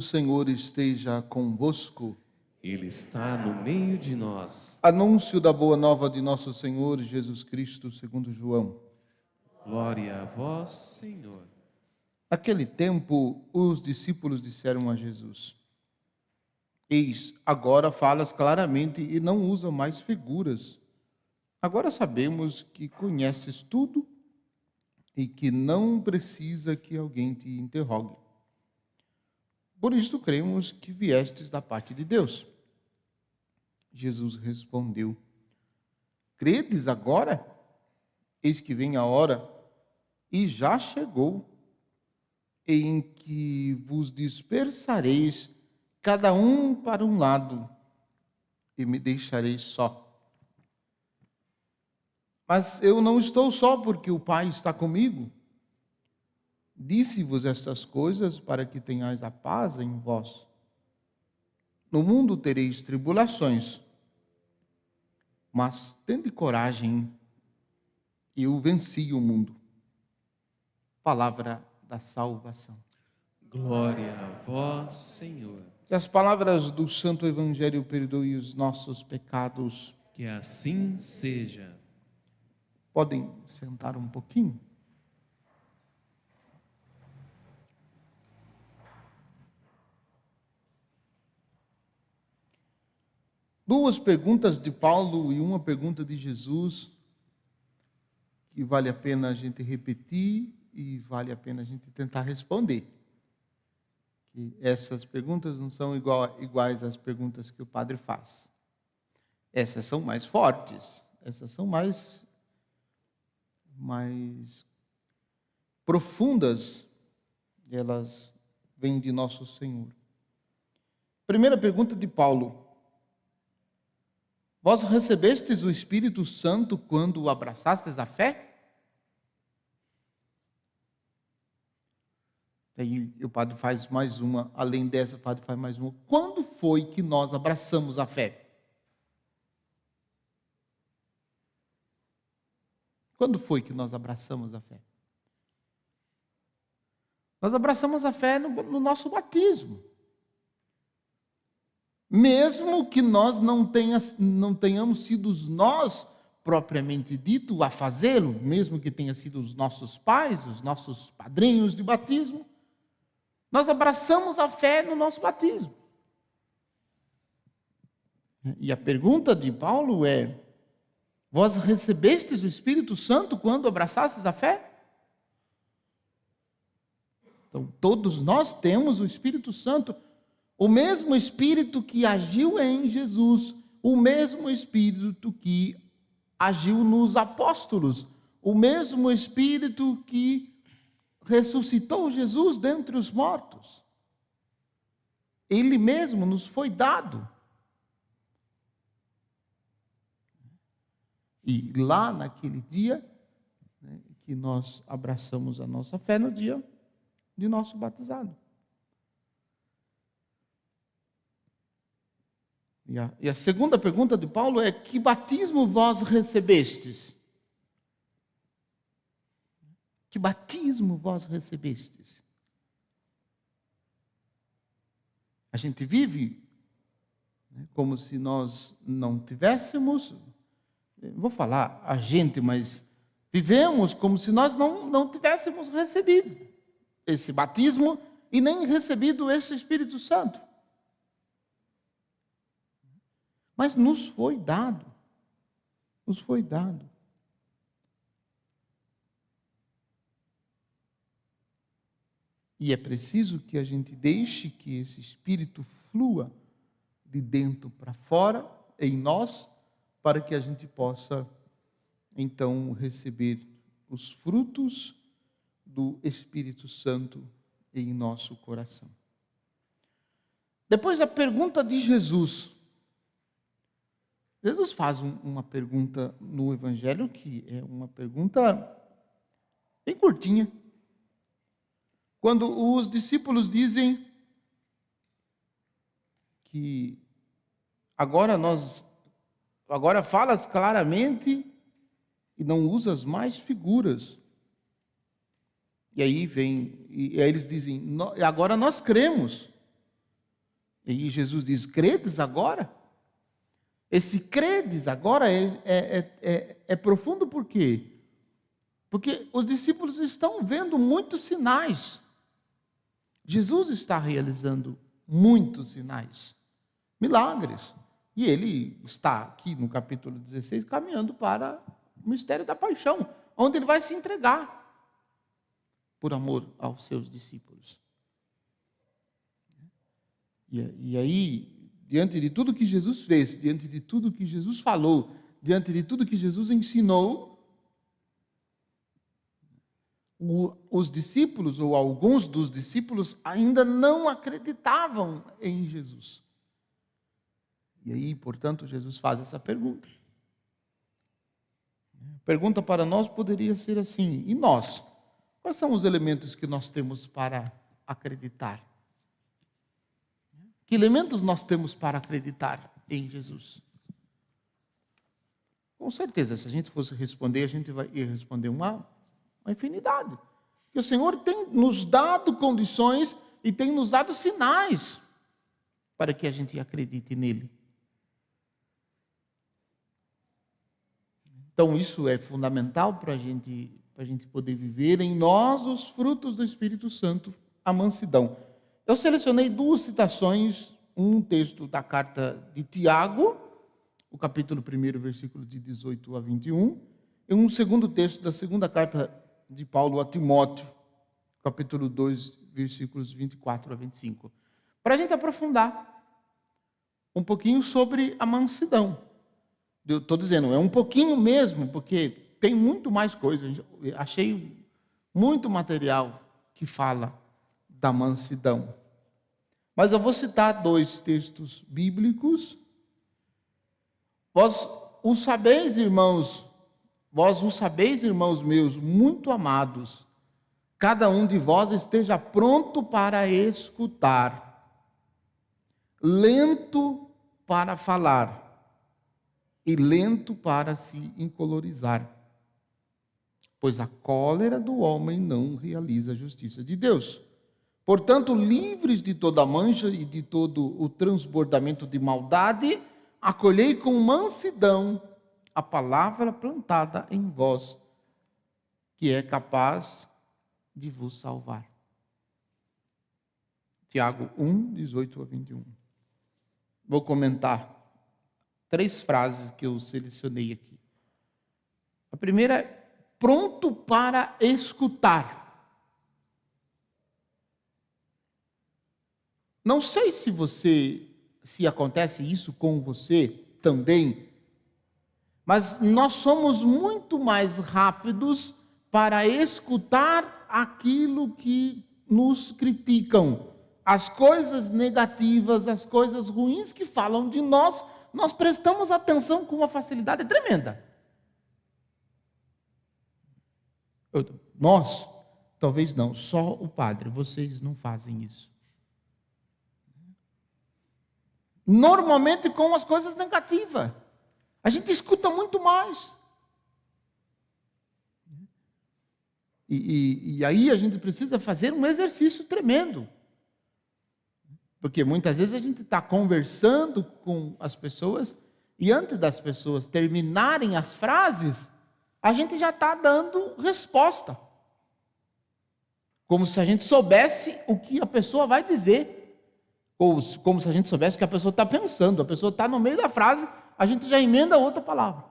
O Senhor esteja convosco. Ele está no meio de nós. Anúncio da boa nova de nosso Senhor Jesus Cristo, segundo João. Glória a vós, Senhor. Naquele tempo, os discípulos disseram a Jesus: Eis, agora falas claramente e não usa mais figuras. Agora sabemos que conheces tudo e que não precisa que alguém te interrogue. Por isto cremos que viestes da parte de Deus. Jesus respondeu: Credes agora? Eis que vem a hora, e já chegou, em que vos dispersareis, cada um para um lado, e me deixareis só. Mas eu não estou só, porque o Pai está comigo. Disse-vos estas coisas para que tenhais a paz em vós. No mundo tereis tribulações, mas tende coragem, eu venci o mundo. Palavra da salvação. Glória a vós, Senhor. Que as palavras do Santo Evangelho perdoem os nossos pecados. Que assim seja. Podem sentar um pouquinho? Duas perguntas de Paulo e uma pergunta de Jesus, que vale a pena a gente repetir e vale a pena a gente tentar responder. Que essas perguntas não são iguais às perguntas que o padre faz. Essas são mais fortes, essas são mais profundas, elas vêm de nosso Senhor. Primeira pergunta de Paulo: Vós recebestes o Espírito Santo quando abraçastes a fé? Aí o padre faz mais uma, além dessa, o padre faz mais uma. Quando foi que nós abraçamos a fé? Quando foi que nós abraçamos a fé? Nós abraçamos a fé no nosso batismo. Mesmo que nós não tenhamos sido nós, propriamente dito, a fazê-lo, mesmo que tenha sido os nossos pais, os nossos padrinhos de batismo, nós abraçamos a fé no nosso batismo. E a pergunta de Paulo é: vós recebestes o Espírito Santo quando abraçastes a fé? Então, todos nós temos o Espírito Santo. O mesmo Espírito que agiu em Jesus, o mesmo Espírito que agiu nos apóstolos, o mesmo Espírito que ressuscitou Jesus dentre os mortos. Ele mesmo nos foi dado. E lá naquele dia, que nós abraçamos a nossa fé, no dia de nosso batizado. E a segunda pergunta de Paulo é: que batismo vós recebestes? Que batismo vós recebestes? A gente vive como se nós não tivéssemos, vou falar a gente, mas vivemos como se nós não tivéssemos recebido esse batismo e nem recebido esse Espírito Santo. Mas nos foi dado. Nos foi dado. E é preciso que a gente deixe que esse Espírito flua de dentro para fora, em nós, para que a gente possa, então, receber os frutos do Espírito Santo em nosso coração. Depois a pergunta de Jesus. Jesus faz uma pergunta no Evangelho que é uma pergunta bem curtinha. Quando os discípulos dizem que agora falas claramente e não usas mais figuras. E aí eles dizem: agora nós cremos. E Jesus diz: credes agora? Esse credes agora é profundo por quê? Porque os discípulos estão vendo muitos sinais. Jesus está realizando muitos sinais, milagres. E ele está aqui no capítulo 16, caminhando para o mistério da paixão, onde ele vai se entregar por amor aos seus discípulos. E aí, diante de tudo que Jesus fez, diante de tudo que Jesus falou, diante de tudo que Jesus ensinou, os discípulos, ou alguns dos discípulos, ainda não acreditavam em Jesus. E aí, portanto, Jesus faz essa pergunta. A pergunta para nós poderia ser assim: e nós? Quais são os elementos que nós temos para acreditar? Que elementos nós temos para acreditar em Jesus? Com certeza, se a gente fosse responder, a gente ia responder uma infinidade. Que o Senhor tem nos dado condições e tem nos dado sinais para que a gente acredite nele. Então, isso é fundamental para a gente poder viver em nós os frutos do Espírito Santo, a mansidão. Eu selecionei 2 citações, um texto da carta de Tiago, o capítulo 1, versículo de 18 a 21, e um segundo texto da segunda carta de Paulo a Timóteo, capítulo 2, versículos 24 a 25. Para a gente aprofundar um pouquinho sobre a mansidão. Eu estou dizendo, é um pouquinho mesmo, porque tem muito mais coisa. Eu achei muito material que fala da mansidão. Mas eu vou citar 2 textos bíblicos. Vós o sabeis, irmãos meus, muito amados, cada um de vós esteja pronto para escutar, lento para falar e lento para se encolorizar, pois a cólera do homem não realiza a justiça de Deus. Portanto, livres de toda mancha e de todo o transbordamento de maldade, acolhei com mansidão a palavra plantada em vós, que é capaz de vos salvar. Tiago 1, 18 a 21. Vou comentar 3 frases que eu selecionei aqui. A primeira é: pronto para escutar. Não sei se acontece isso com você também, mas nós somos muito mais rápidos para escutar aquilo que nos criticam, as coisas negativas, as coisas ruins que falam de nós. Nós prestamos atenção com uma facilidade tremenda. Nós, talvez não, só o padre, vocês não fazem isso. Normalmente com as coisas negativas. A gente escuta muito mais. E aí a gente precisa fazer um exercício tremendo. Porque muitas vezes a gente está conversando com as pessoas e antes das pessoas terminarem as frases, a gente já está dando resposta. Como se a gente soubesse o que a pessoa vai dizer. Ou como se a gente soubesse o que a pessoa está pensando. A pessoa está no meio da frase, a gente já emenda outra palavra.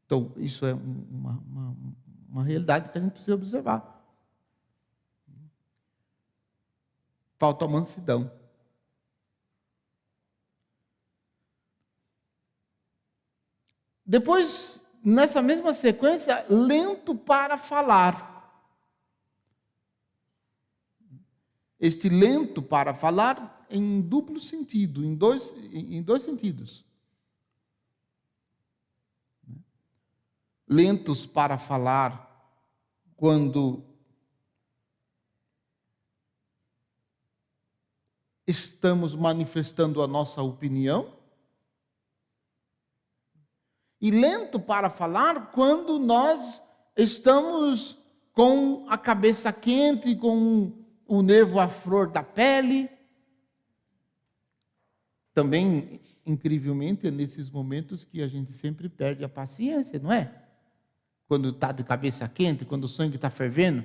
Então, isso é uma realidade que a gente precisa observar. Falta mansidão. Depois, nessa mesma sequência, lento para falar. Este lento para falar em duplo sentido, em dois sentidos. Lentos para falar quando estamos manifestando a nossa opinião. E lento para falar quando nós estamos com a cabeça quente, com o nervo à flor da pele. Também, incrivelmente, é nesses momentos que a gente sempre perde a paciência, não é? Quando está de cabeça quente, quando o sangue está fervendo.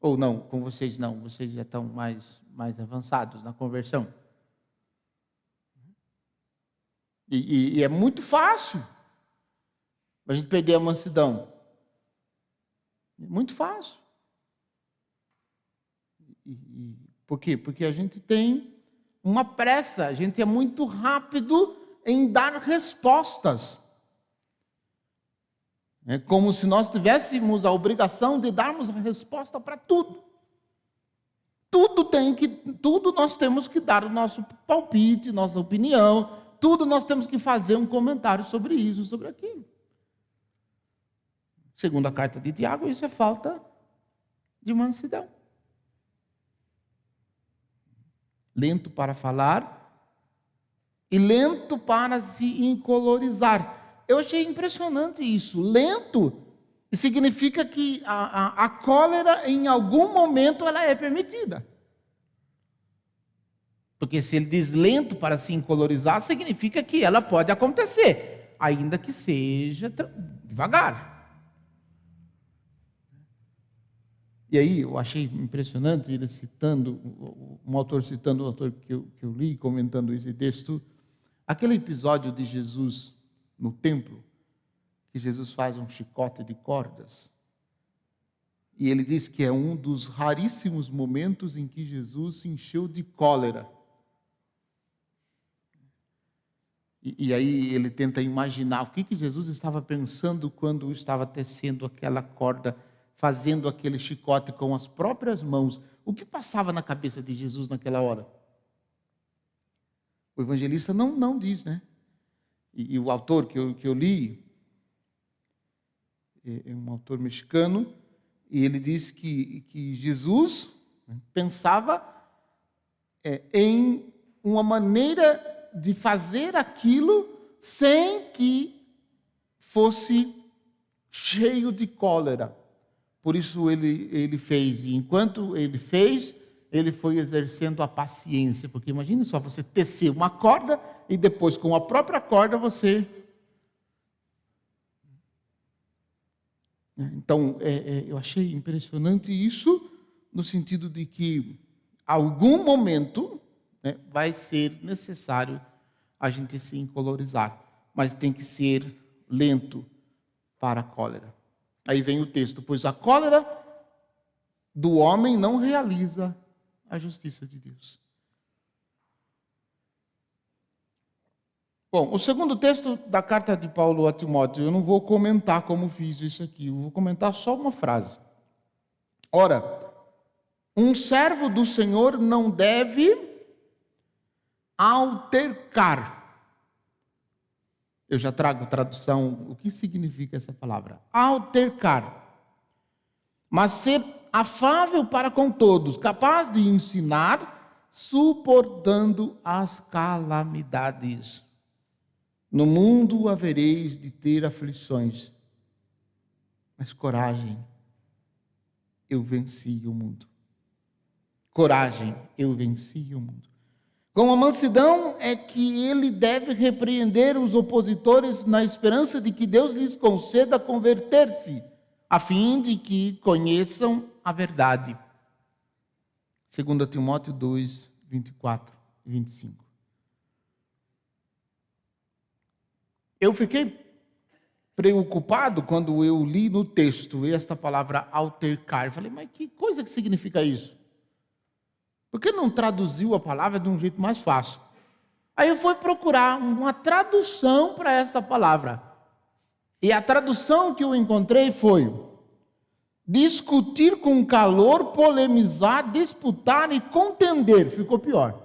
Ou não, com vocês não, vocês já estão mais avançados na conversão. E é muito fácil a gente perder a mansidão. É muito fácil. Por quê? Porque a gente tem uma pressa, a gente é muito rápido em dar respostas. É como se nós tivéssemos a obrigação de darmos a resposta para tudo. Tudo nós temos que dar o nosso palpite, nossa opinião, tudo nós temos que fazer um comentário sobre isso, sobre aquilo. Segundo a carta de Tiago, isso é falta de mansidão. Lento para falar e lento para se encolorizar. Eu achei impressionante isso. Lento significa que a cólera, em algum momento, ela é permitida. Porque se ele diz lento para se encolorizar, significa que ela pode acontecer, ainda que seja devagar. E aí eu achei impressionante ele citando, um autor citando o autor que eu li, comentando esse texto, aquele episódio de Jesus no templo, que Jesus faz um chicote de cordas. E ele diz que é um dos raríssimos momentos em que Jesus se encheu de cólera. E aí ele tenta imaginar o que Jesus estava pensando quando estava tecendo aquela corda, fazendo aquele chicote com as próprias mãos. O que passava na cabeça de Jesus naquela hora? O evangelista não diz, né? E o autor que eu li é um autor mexicano, e ele diz que Jesus pensava em uma maneira de fazer aquilo sem que fosse cheio de cólera. Por isso ele fez, e enquanto ele fez, ele foi exercendo a paciência, porque imagine só, você tecer uma corda e depois com a própria corda você... Então, eu achei impressionante isso, no sentido de que, algum momento, vai ser necessário a gente se encolorizar, mas tem que ser lento para a cólera. Aí vem o texto, pois a cólera do homem não realiza a justiça de Deus. Bom, o segundo texto da carta de Paulo a Timóteo, eu não vou comentar como fiz isso aqui, eu vou comentar só uma frase. Ora, um servo do Senhor não deve altercar. Eu já trago tradução, o que significa essa palavra? Altercar. Mas ser afável para com todos, capaz de ensinar, suportando as calamidades. No mundo havereis de ter aflições, mas coragem, eu venci o mundo. Coragem, eu venci o mundo. Com a mansidão é que ele deve repreender os opositores na esperança de que Deus lhes conceda converter-se, a fim de que conheçam a verdade. 2 Timóteo 2, 24 e 25. Eu fiquei preocupado quando eu li no texto esta palavra altercar. Falei, mas que coisa que significa isso? Por que não traduziu a palavra de um jeito mais fácil? Aí eu fui procurar uma tradução para esta palavra. E a tradução que eu encontrei foi: discutir com calor, polemizar, disputar e contender. Ficou pior.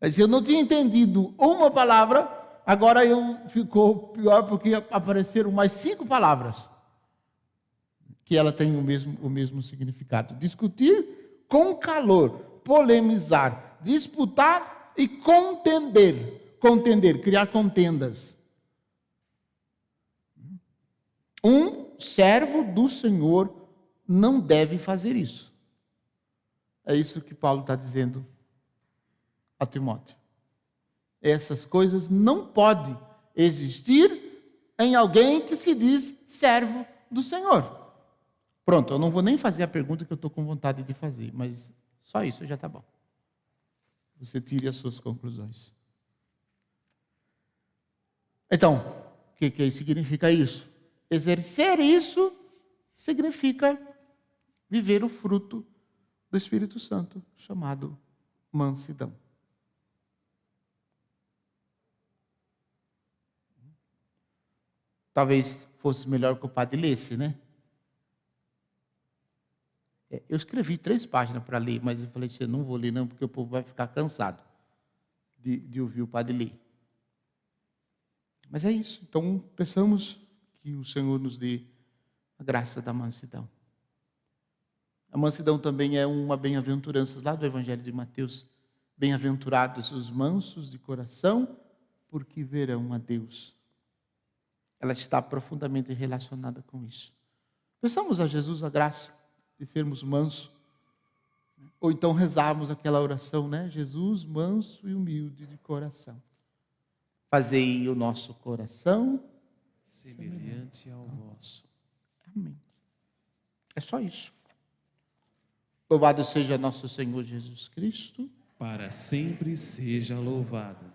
Eu não tinha entendido uma palavra, agora ficou pior porque apareceram mais 5 palavras que ela tem o mesmo significado. Discutir com calor, polemizar, disputar e contender. Contender, criar contendas. Um servo do Senhor não deve fazer isso. É isso que Paulo está dizendo a Timóteo. Essas coisas não podem existir em alguém que se diz servo do Senhor. Pronto, eu não vou nem fazer a pergunta que eu estou com vontade de fazer, mas só isso já está bom. Você tire as suas conclusões. Então, o que significa isso? Exercer isso significa viver o fruto do Espírito Santo, chamado mansidão. Talvez fosse melhor que o padre lesse, né? Eu escrevi 3 páginas para ler, mas eu falei, não vou ler não, porque o povo vai ficar cansado de ouvir o padre ler. Mas é isso. Então, peçamos que o Senhor nos dê a graça da mansidão. A mansidão também é uma bem-aventurança lá do Evangelho de Mateus. Bem-aventurados os mansos de coração, porque verão a Deus. Ela está profundamente relacionada com isso. Peçamos a Jesus a graça de sermos mansos. Ou então rezarmos aquela oração, né? Jesus, manso e humilde de coração. Fazei o nosso coração semelhante ao vosso. Amém. É só isso. Louvado seja nosso Senhor Jesus Cristo. Para sempre seja louvado.